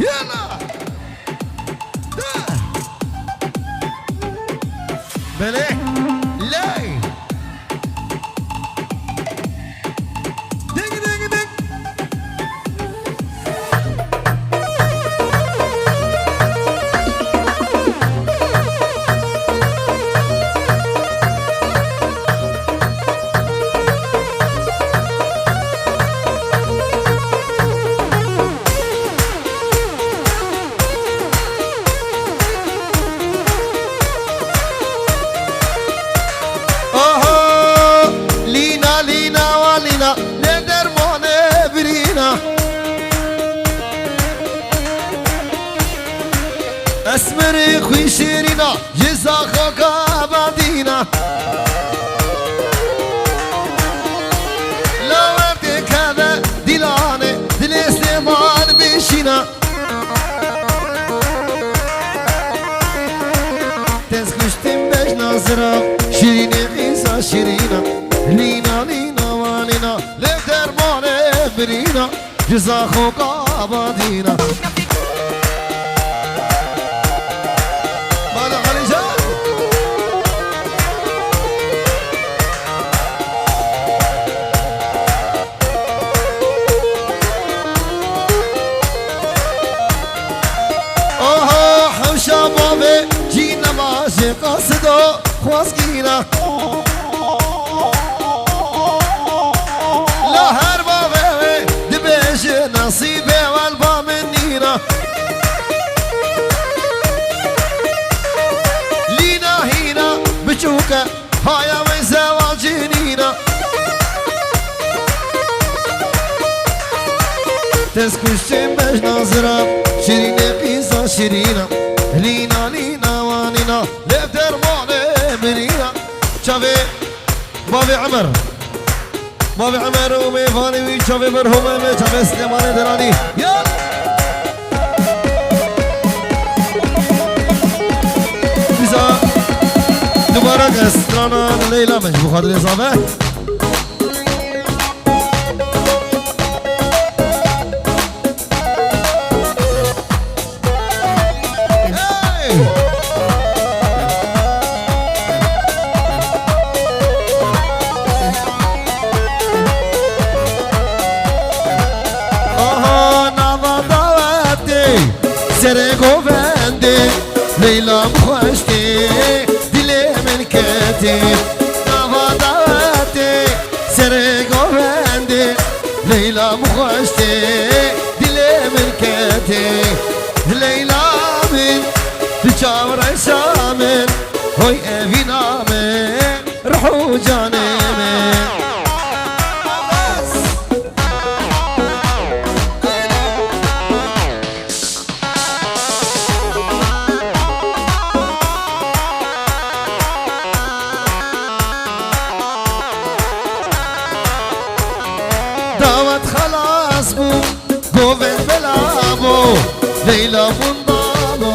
يلا بلي لاي دق دق دق اسمري خوي شيرينا جزا خوكا بعدينا لو وردك هذا دلاني دل سليمان بيشينا تسكشتم باش ناظرة شيريني عيسى شيرينا لينا لينا والينا لفتر ماني برينا جزا خوكا بعدينا شبابه جينا ماشي قصدو خواسكينا لا هربابه دبيش نصيبه والبا منينا لينا هينا بشوكه هايا ويساوى جنينا تسكشتم باش ناظرة شيريني قيسة شيرينا لينا لينا وانينا لفتر معنى منينا شافي بابي عمر وميفاني وي شافي مرهومة شافي سليمان دراني يلا بيزا دوباره قصرانا ليلى مش بخاطر إصابة سرقو فندي ليلى مخوشتي دلي من كتي نفضاتي سرقو فندي ليلى مخوشتي دلي من كتي ليلى من تجاور سامن هوي افينا من روحو جاني من قوفن بلابو ليلى منضامو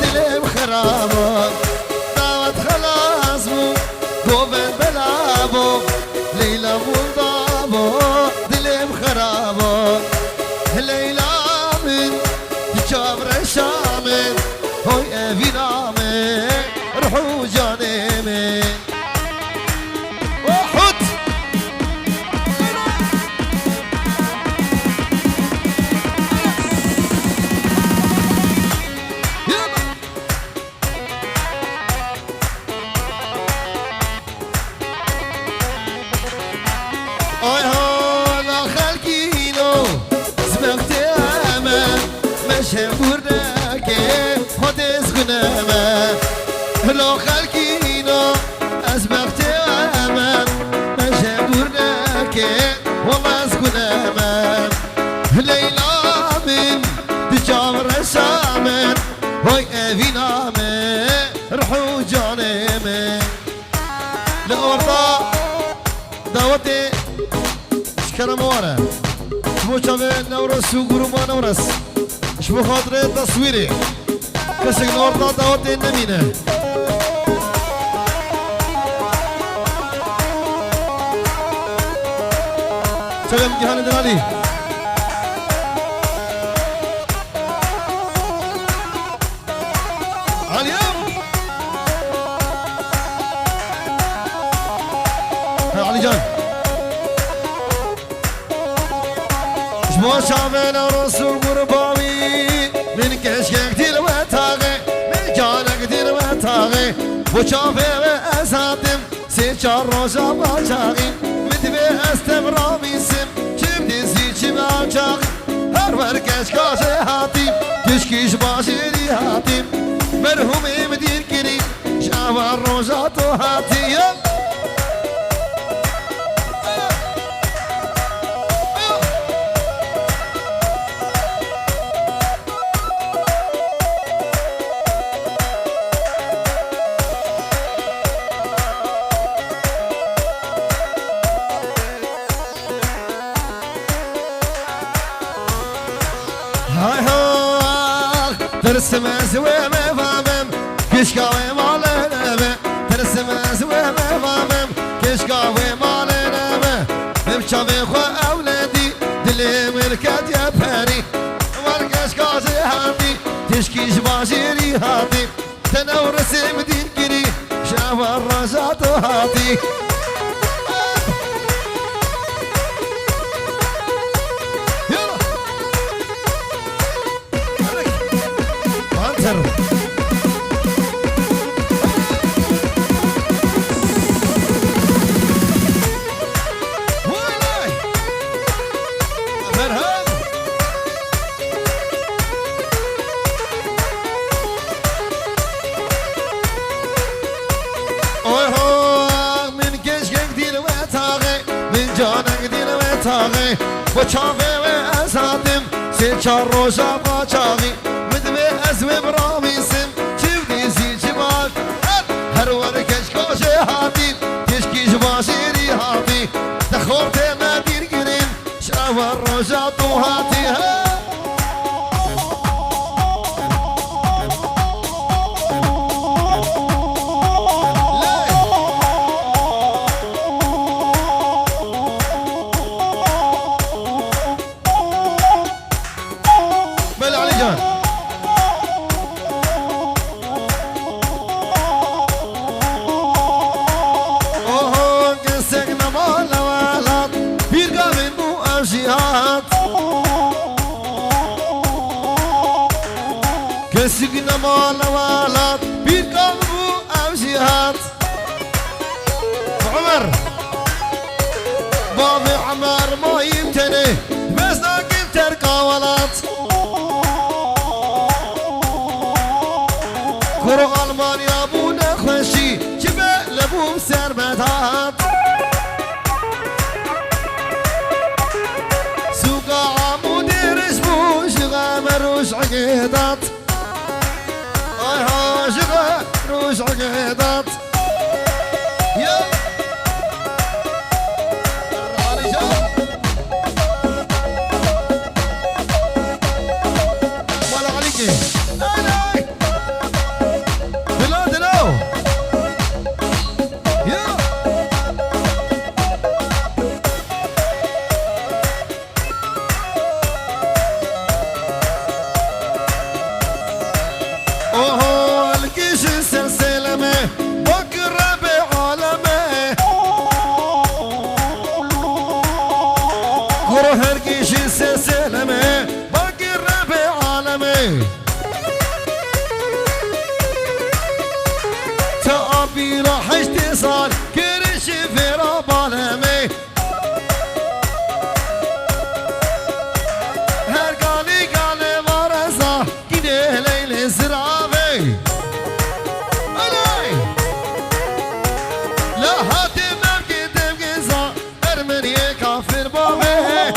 دلم خرابو دعوت خلاص مو قوفن بلابو ليلى منضامو دلم خرابو ليلى من تشابر شامن هوي افينا من روحو جاني من لو خلقينا أسبقت أمان مجبورناك وما أسكن أمان ليلى من تجاور سامن هاي أفينا من روحو جاني من لأورطا دعوتي شكرا موارا شبو شابي نورس وقرو ما نورس شبو خاطري تصويري كسك نورطا دعوتي نمينة سلام جهان دلالي شافل رسول قرباوي من كشكك دير وتاغي من جانك دير وتاغي وشافل أساتم سيشار روشا باچاغي مدبي استمرامي سم شبدي زيچي باچاغي هر ور كشكاش هاتي كشكيش باشيري هاتي مرهومي مدير كري شافل روشا تو هاتي ترسم زوي ما فاهم كشكاوي مالنا ترسم زوي ما فاهم كشكاوي مالنا بمشافي خو اولادي دلي ملكات يا باري والكشكاوي هاتي تشكيش باشيري هاتي تنور رسم دين كري شاف الرجات هاتي وشافي وأساتم سيشار روشا باچاغي مدبي أزوي براميسم شفدي زيج مال هر وركش كاشي هاتي تشكيش باشيري هاتي دخورتي مدير قرين شافر روشا تو هاتي كسقنا مال والات بيركبوا أمشيات عمر بابي عمر ما يمتني بس ناقل تركاولات كرو ألمانيا بونا خشي جبال لبوم سربتات سوق عمود رشبوش غامروش عقيدات روش عقيدات يا ولا عليكي دلو دلو يا سلامي باقي الربع عالمي تأبي راح اتصال كرش في رب عالمي هر قالي قالي ورزا كده ليلي زرابي لا هاتي ممكن تبقى ارمني كافر بابي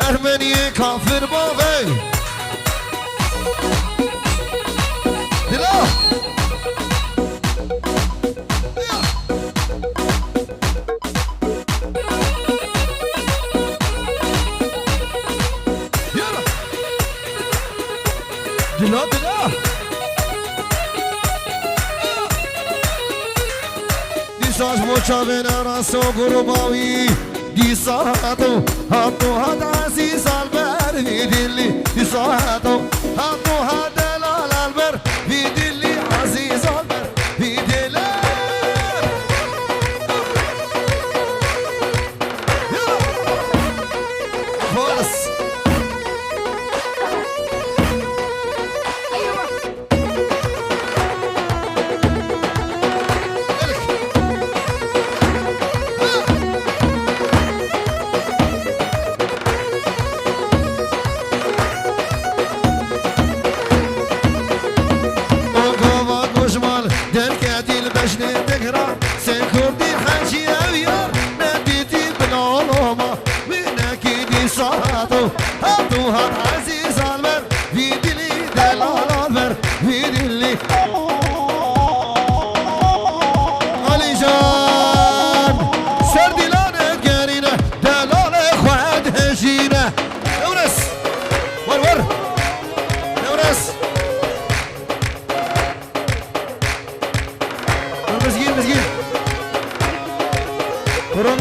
أرمني كافر بابي دلا يلا دلا دلا دي ساز موچا بنا راسو قرباوي دي صاتو هاتو هذا عزيز البر في دلي دي صاتو هاتو هذا لا البر في دلي عزيز البر في دلي خالص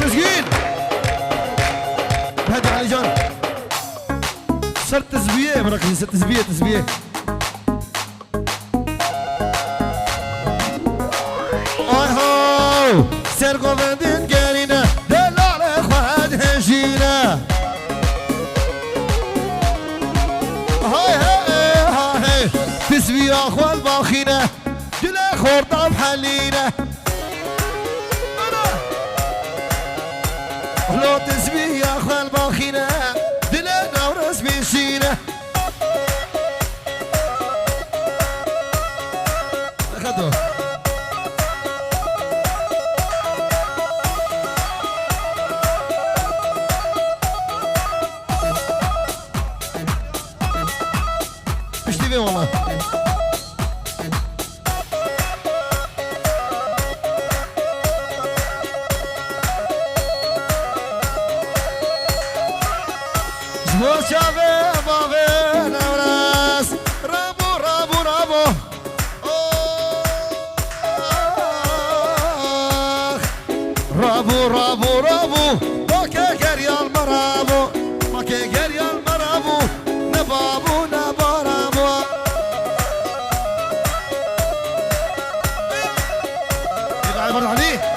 مسكين هذا علي جان صرت تزبيه مركز صرت تزبيه هو سرقوا بندين قالينا دلال اخوات هجينا هاي تزبيه اخوان باخينا دلا خورطه بحلينا لو تسبيه يا خال باخينا دلنا ورس بيشينا اخذوا مش تبي والله شافي بابي نورس رابو رابو ما كير يا المرابو ما كير يا المرابو نبابو نبارابو يبقى مرة عليه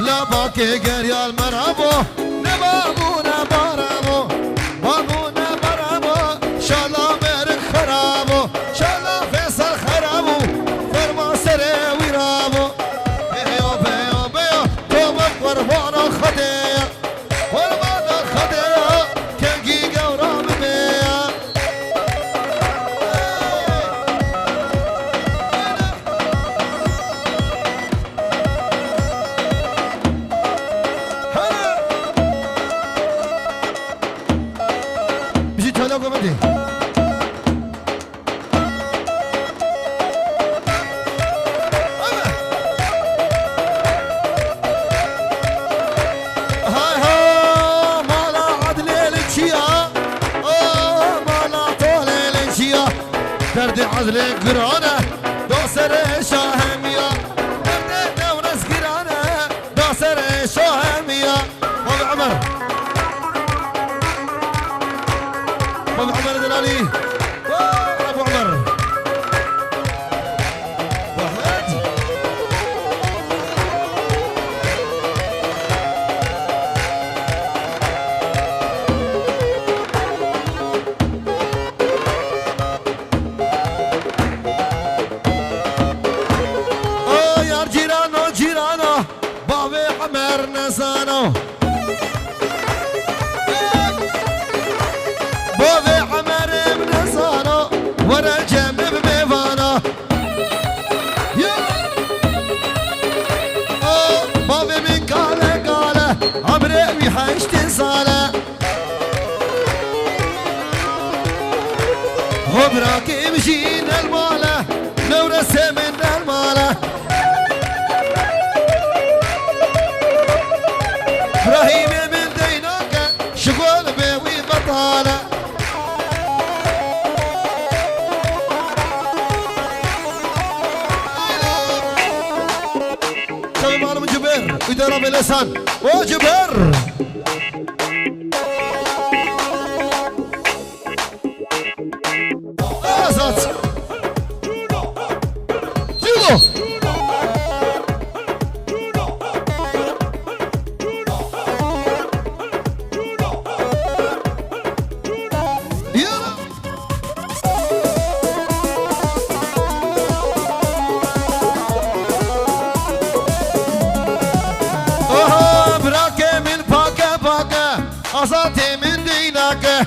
لا باكي قريا المرابو نبابو نبارابو بابو نبارابو شالا مرك خرابو شالا فيصل خرابو فرما سري ويرابو بيو توبك ورفانا خديا ورفانا خديا كنجي قورام بيا درد عزل قرانه دوسر شاهمية درد دورس قرانه دوسر شاهمية ابو عمر دلالي ابو عمر عمر نسانو بابي عمر بنسانو ورا الجنب بميفانو بابي من قاله عمري بيحشت صاله غبرك يمشينا الماله نورسه من الماله إبراهيم من دينك زانه شوي معلم جبير اداره بلسان وجبير اسات جيبو أصاتي من دينك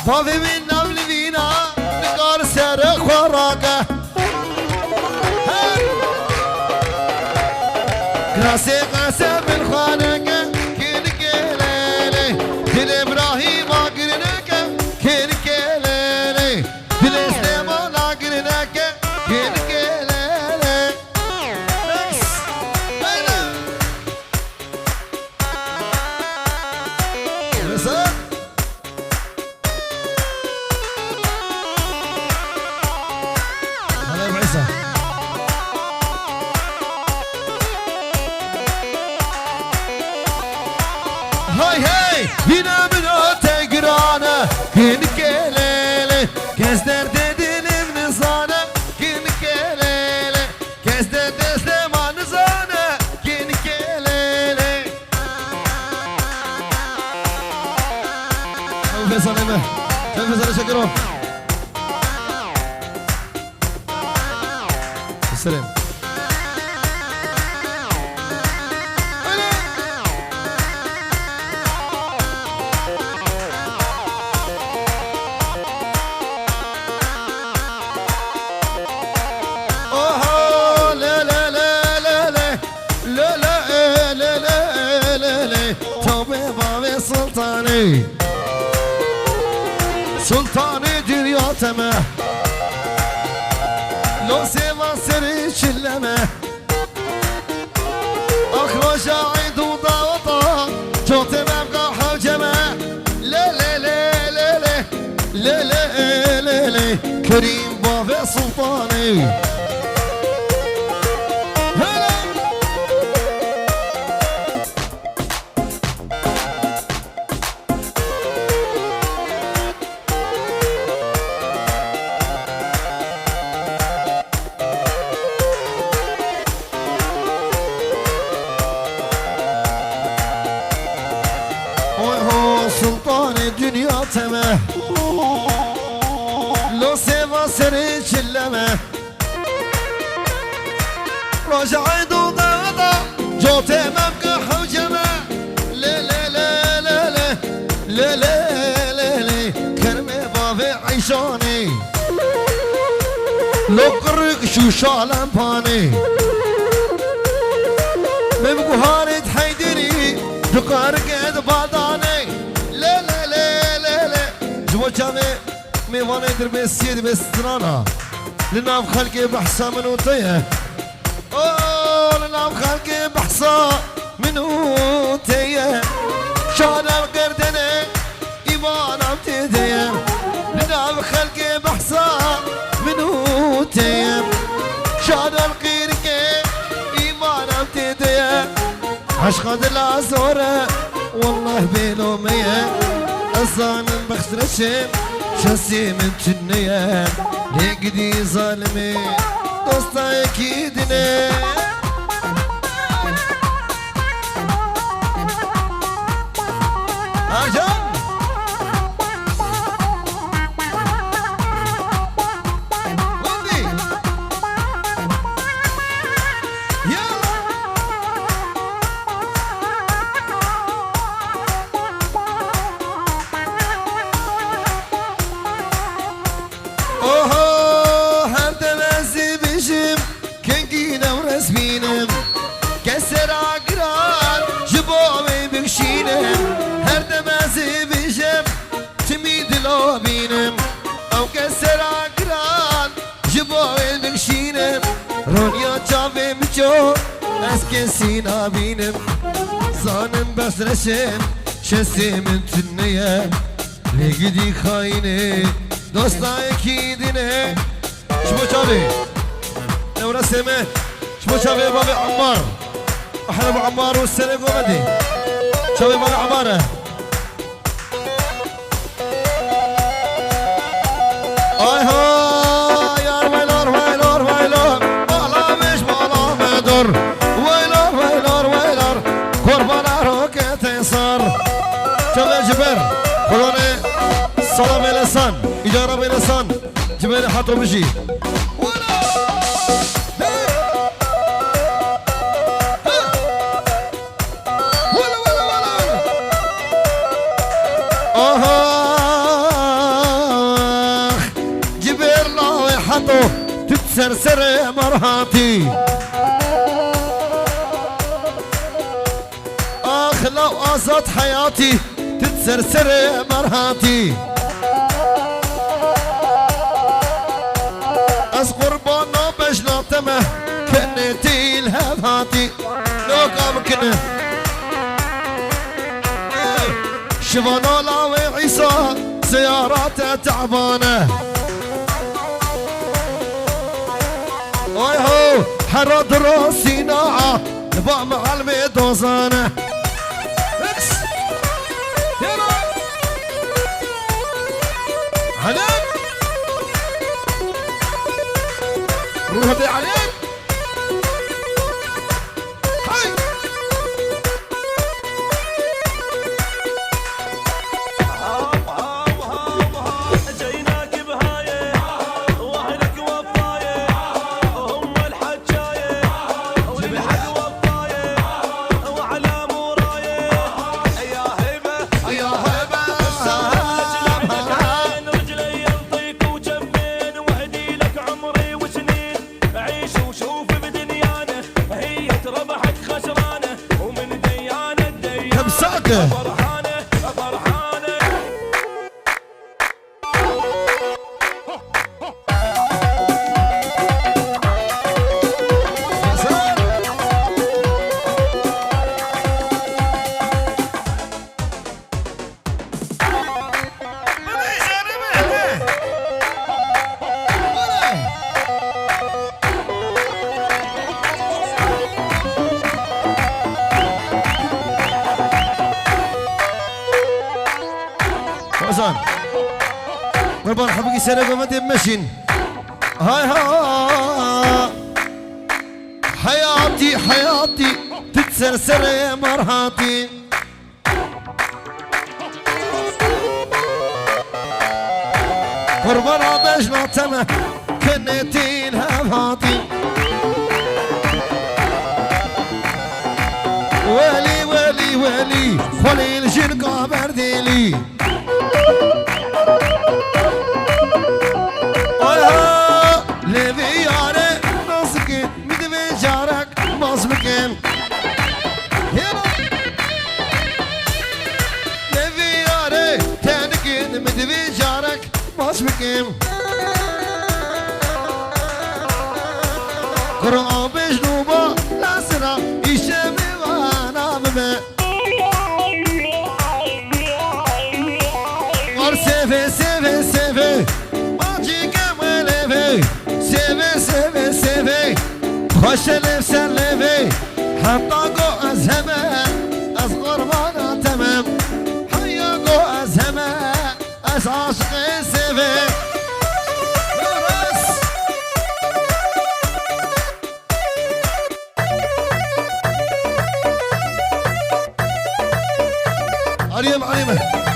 طافي من نبل فينا نقار سرق وراك قاسي قاسي من خانك كينك ليلي دل إبراهيم أقرنك كينك ليلي دل إسلام أقرنك كينك ليلي هاي هاي بنا منو تقرانا كنك ليلي كزدر ددلم نزانا كنك ليلي كزدر دسلم نزانا كنك ليلي فيصل ايمه فيصل شكرا السلام سلطاني سلطاني دنياتمه لو سيما سري شلمه اخرج عيد وضاوطه جوتي مبقى حوجمه لا لا لا لا لا لا لا لا لا كريم بابا سلطاني سلطان الدنيا تمه لو سيما سري شلمه رجع دوضا جوتي مبقى حوجمه لا لا لا لا لا لا لا لا لا كرمي بابي عيشاني لو قرق شو شالم باني مبقو هارد حيدري دقارق ادباداني لا لا لا لا لا جوا جامي ميواني دربسيه دبسترانا لنام خلقي بحصا من وطيه اوه لنام خلقي بحصا من وطيه شان القردنه ايمان امتديه لنام خلقي بحصا من وطيه شان القردنه ايمان امتديه عشق دل زوره والله بيلوميه أصلا بخسرشم شاسي من جنيه لقدي ظالمي دوستا يكيدني عجب كسر عقران جبومي بكشينم هر دمازي بجم تميد لو بينم او كسر عقران جبومي بكشينم رونيا جابي مجو اسكن سينا بينم زانم بس رسم شستی من تنیه لگدی خاینه دوستای کی دینه شما چاوی نورا سمه شما چاوی بابی عمار احنا ابو عمار والسنه قومدي شاوي بابي عماره آی ها یار ویلار ویلار ویلار بالا مش بالا مدر ویلار ویلار ویلار قربانا رو که تیسار چله جبر خدانه سلام لسان اجاره به لسان جبر حطو بشی تتسرسر مرهاتي آخ لو أزاد حياتي تتسرسر مرهاتي از قربانا بجناتمه كنتي الهباتي لو قام كنه شفانا لاوي عيسى سيارات تعبانه اوه هو حرد راسي ناعة نبع معلمي دوزانة اكس يلا عليك روح هدي عليك هاي مربان حبقي سنة قمت مشين هاي ها حياتي حياتي تتسرسر مرهاتي قربنا بجناتنا كنتي الهباتي ولي ولي ولي خلي الجنقة برديلي مازمكن لفياري تانكين مدبي جارك مازمكن قرآن بجنوبا لاسنا يشمي وانا بما ور سيفي سيفي سيفي ماجي كمالي سيفي سيفي سيفي خوش نفس الليفي حطاقو أزهمه أز قربانا تمام حياقو أزهمه أز عاشق سيفي نورس عليم عليمه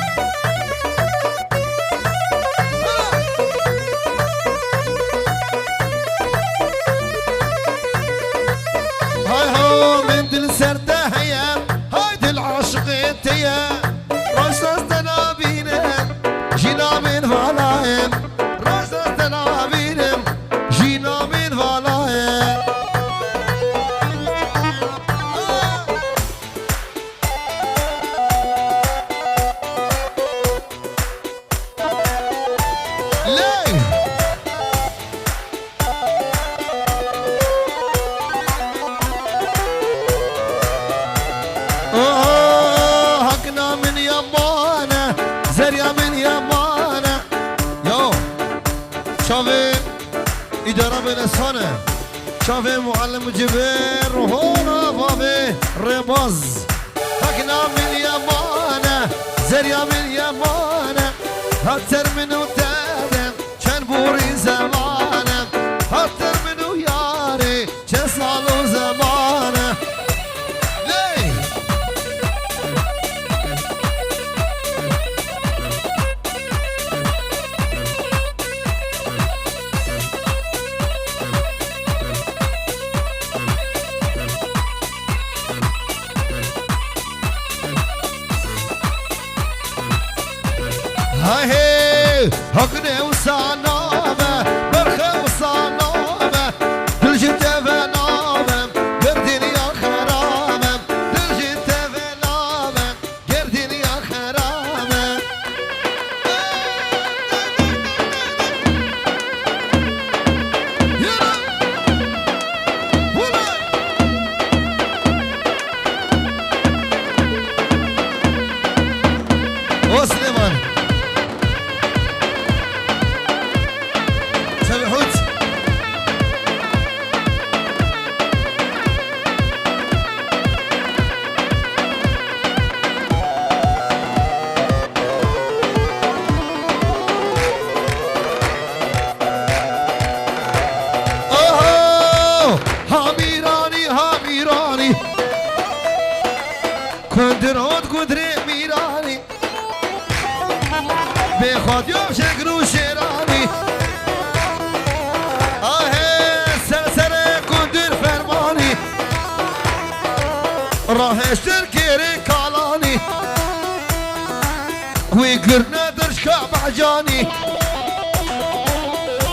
Oh شافي معلم جبير وهونا بابي رباز هكنا من يمانه زريا من يمانه هكتر منو تادم كان بوري زمانه هكتر منو ياري كان صالو زمانه ليه هاي هكني وصانومه برخي وصانومه دلجت فنومه قردين يا خرامه دلجت فنومه قردين يا خرامه يلا ولا وسليمان كندرود قدري ميراني بخواد يوم شكرو شيراني سرسر كندر فرماني راهشتر كيري كالاني ويقرنا درش كعبعجاني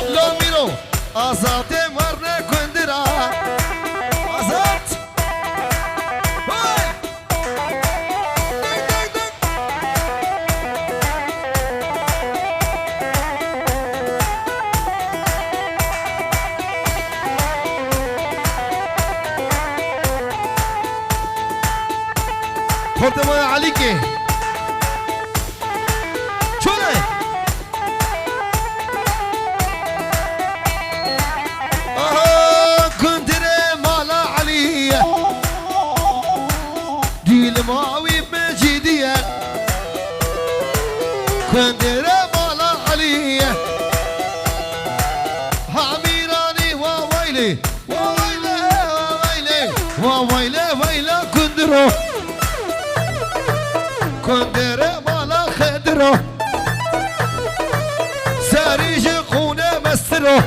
لو ميرو آزاتي مرنا كندرا آزات خورت ما عليكي شوله كنت مالا عليا دي الماوي بمجيدية كنت مالا عليا حميراني وويلي وويلي وويلي وويلي ويلي كندرو كندر مالا خدرو ساريج قونه مسترو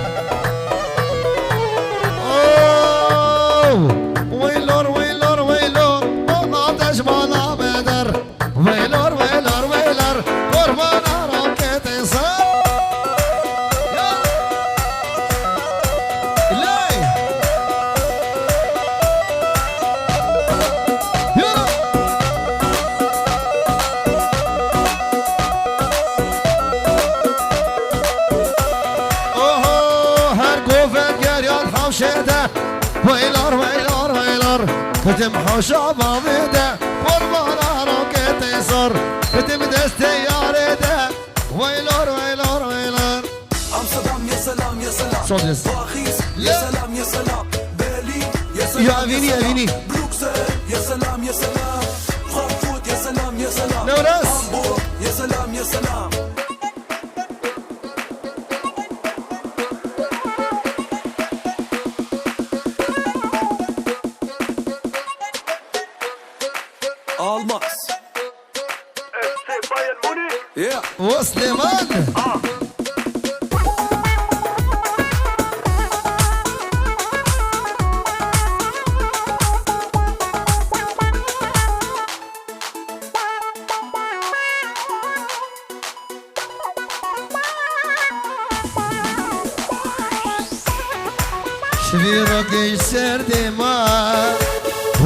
ويلور ويلور ويلور ما نعطش مالا بدر ويلور ويلور ويلور قربانا راكت انسان ليه شده ويلار ويلار ويلار كتم حوشا بعضيده قربانا راكت يصر كتم دستي يارده ويلار ويلار ويلار امستردام يا سلام يا سلام صوت باخيس يا سلام يا سلام برلين يا سلام يا فيني يا فيني بروكسل يا سلام يا سلام فرانكفورت يا سلام يا سلام نورس هامبورغ يا سلام يا سلام Almaz. FC Bayern Munich. Yeah. وسليمان شبيرك يسر دماء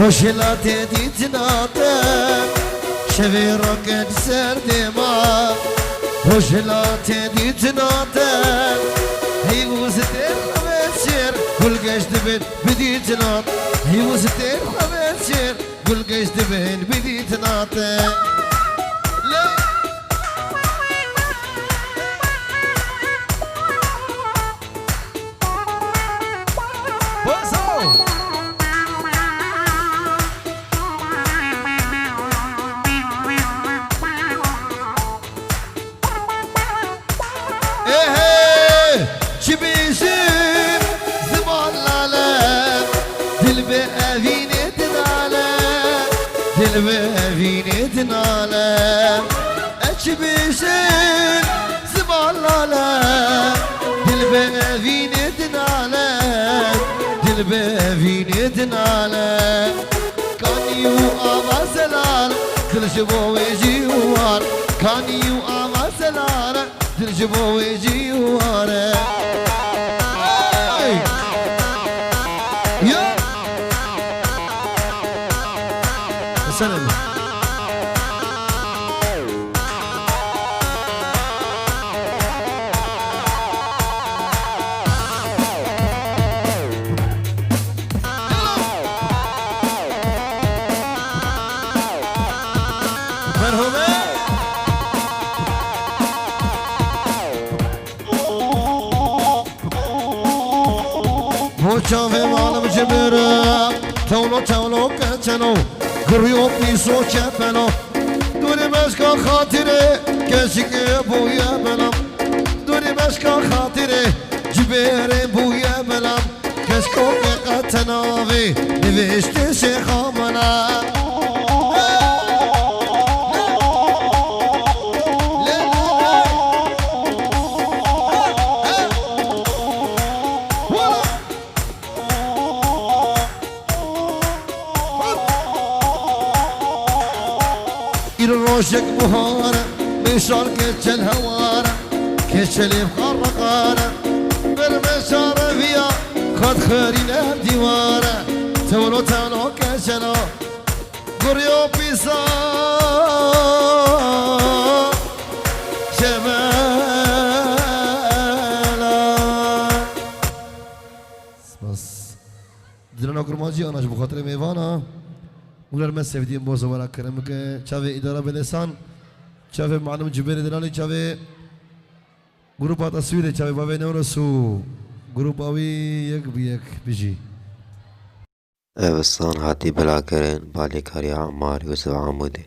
وشلات ديتناطر شبيرك يسر دماء وشلات ديتناطر هي وزتر خبشر كل قشت بين بديتناط هي وزتر خبشر كل قشت بين بديتناطر What's up? دل ببینی دناله اچ بیشن زبالاله دل ببینی دناله دل ببینی دناله کانیو آوازلال دلش بوی جیوار کانیو آوازلال دلش بوی جیواره یا سلام مرحبا Mocha ve malım cibira Tavlo tavlo kaçano Gırıyor piso çepeno Duri meşka hatire Keşike buya belam Duri meşka hatire Cibere buya belam Keşko ke katenavi Nivişti şeyhamana روشك بهارة مشار كتشل هوارة كتشلي بخرقارة بالمشارة فيها خد خرينا بديوارة تولو تولو كتشلو قريو بيسا شمالا بس دلنا كرماجي أنا شو بخاطر ميوانا اونر من سفیدیم باز ورا کرم که چاوه اداره بدهسان چاوه معلم جبیر دلالی چاوه گروپ تصویر چاوه بابی نورسو گروپ آوی یک بیک بیجی اوستان هاتی بلا کرن بالی کاری عمار یوسف عمودی